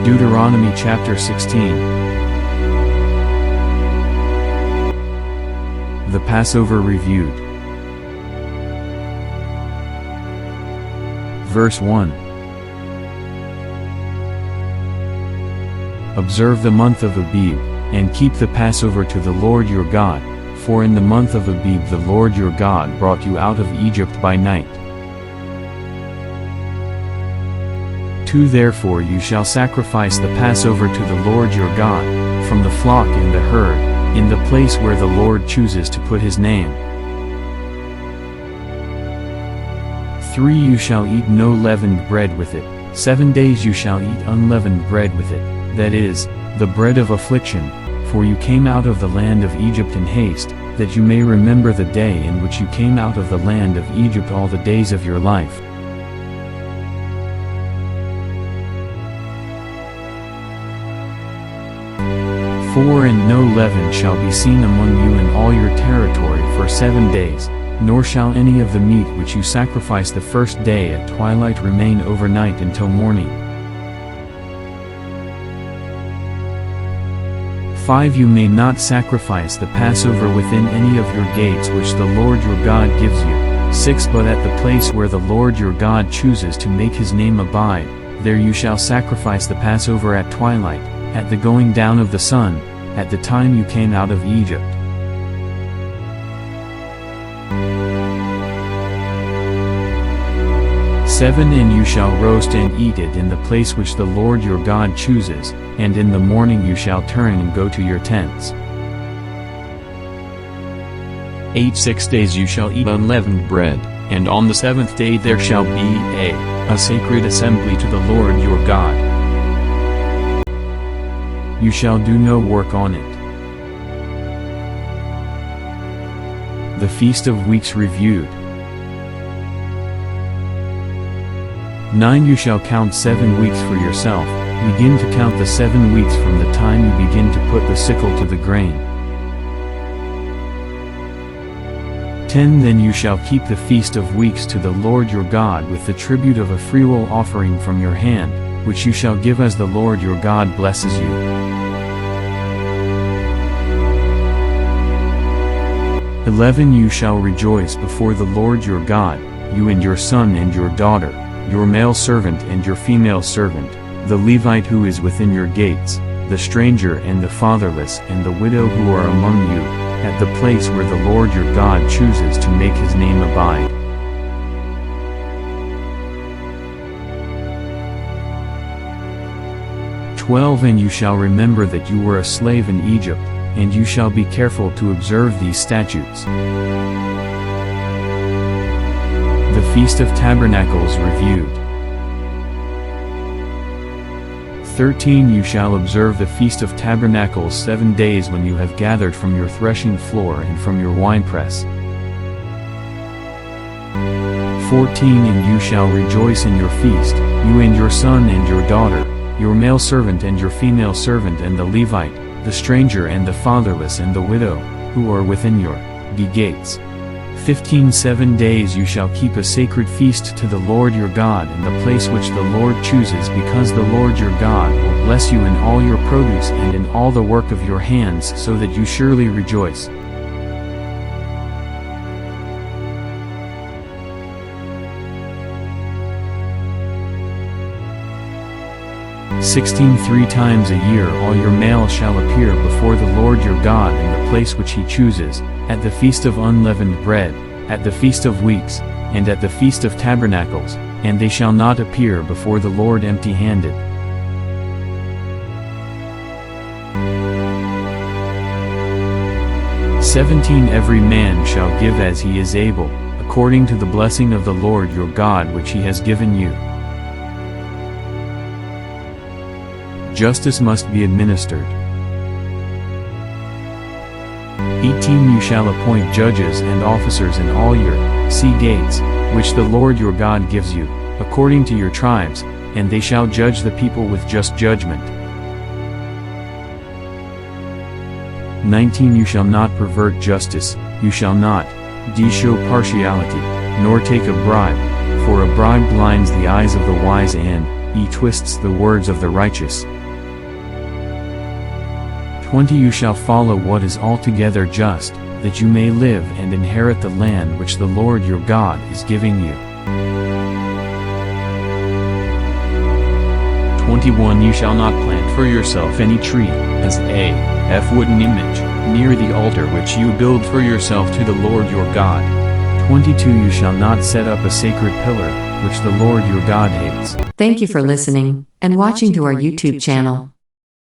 Deuteronomy chapter 16. The Passover reviewed. Verse 1. Observe the month of Abib, and keep the Passover to the Lord your God, for in the month of Abib the Lord your God brought you out of Egypt by night. 2 Therefore you shall sacrifice the Passover to the Lord your God, from the flock and the herd, in the place where the Lord chooses to put his name. 3 You shall eat no leavened bread with it. 7 days you shall eat unleavened bread with it, that is, the bread of affliction, for you came out of the land of Egypt in haste, that you may remember the day in which you came out of the land of Egypt all the days of your life. 4 And no leaven shall be seen among you in all your territory for 7 days, nor shall any of the meat which you sacrifice the first day at twilight remain overnight until morning. 5 You may not sacrifice the Passover within any of your gates which the Lord your God gives you. 6 But at the place where the Lord your God chooses to make his name abide, there you shall sacrifice the Passover at twilight, at the going down of the sun, at the time you came out of Egypt. 7 And you shall roast and eat it in the place which the Lord your God chooses, and in the morning you shall turn and go to your tents. 8 6 days you shall eat unleavened bread, and on the 7th day there shall be a sacred assembly to the Lord your God. You shall do no work on it. The Feast of Weeks reviewed. 9 You shall count 7 weeks for yourself. Begin to count the 7 weeks from the time you begin to put the sickle to the grain. 10 Then you shall keep the Feast of Weeks to the Lord your God with the tribute of a freewill offering from your hand, which you shall give as the Lord your God blesses you. 11 You shall rejoice before the Lord your God, you and your son and your daughter, your male servant and your female servant, the Levite who is within your gates, the stranger and the fatherless and the widow who are among you, at the place where the Lord your God chooses to make his name abide. 12 And you shall remember that you were a slave in Egypt, and you shall be careful to observe these statutes. The Feast of Tabernacles reviewed. 13 You shall observe the Feast of Tabernacles 7 days when you have gathered from your threshing floor and from your winepress. 14 And you shall rejoice in your feast, you and your son and your daughter, your male servant and your female servant and the Levite, the stranger and the fatherless and the widow, who are within your gates. 15 7 days you shall keep a sacred feast to the Lord your God in the place which the Lord chooses, because the Lord your God will bless you in all your produce and in all the work of your hands, so that you surely rejoice. 16 3 times a year all your males shall appear before the Lord your God in the place which he chooses, at the Feast of Unleavened Bread, at the Feast of Weeks, and at the Feast of Tabernacles, and they shall not appear before the Lord empty-handed. 17 Every man shall give as he is able, according to the blessing of the Lord your God which he has given you. Justice must be administered. 18 You shall appoint judges and officers in all your gates, which the Lord your God gives you, according to your tribes, and they shall judge the people with just judgment. 19 You shall not pervert justice, you shall not show partiality, nor take a bribe, for a bribe blinds the eyes of the wise, and he twists the words of the righteous. 20 You shall follow what is altogether just, that you may live and inherit the land which the Lord your God is giving you. 21 You shall not plant for yourself any tree, as a wooden image, near the altar which you build for yourself to the Lord your God. 22 You shall not set up a sacred pillar, which the Lord your God hates. Thank you for listening and watching to our YouTube channel.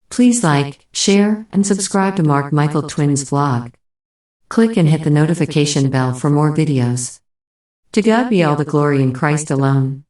Please like, share, and subscribe to Mark Michael Twins vlog. Click and hit the notification bell for more videos. To God be all the glory in Christ alone.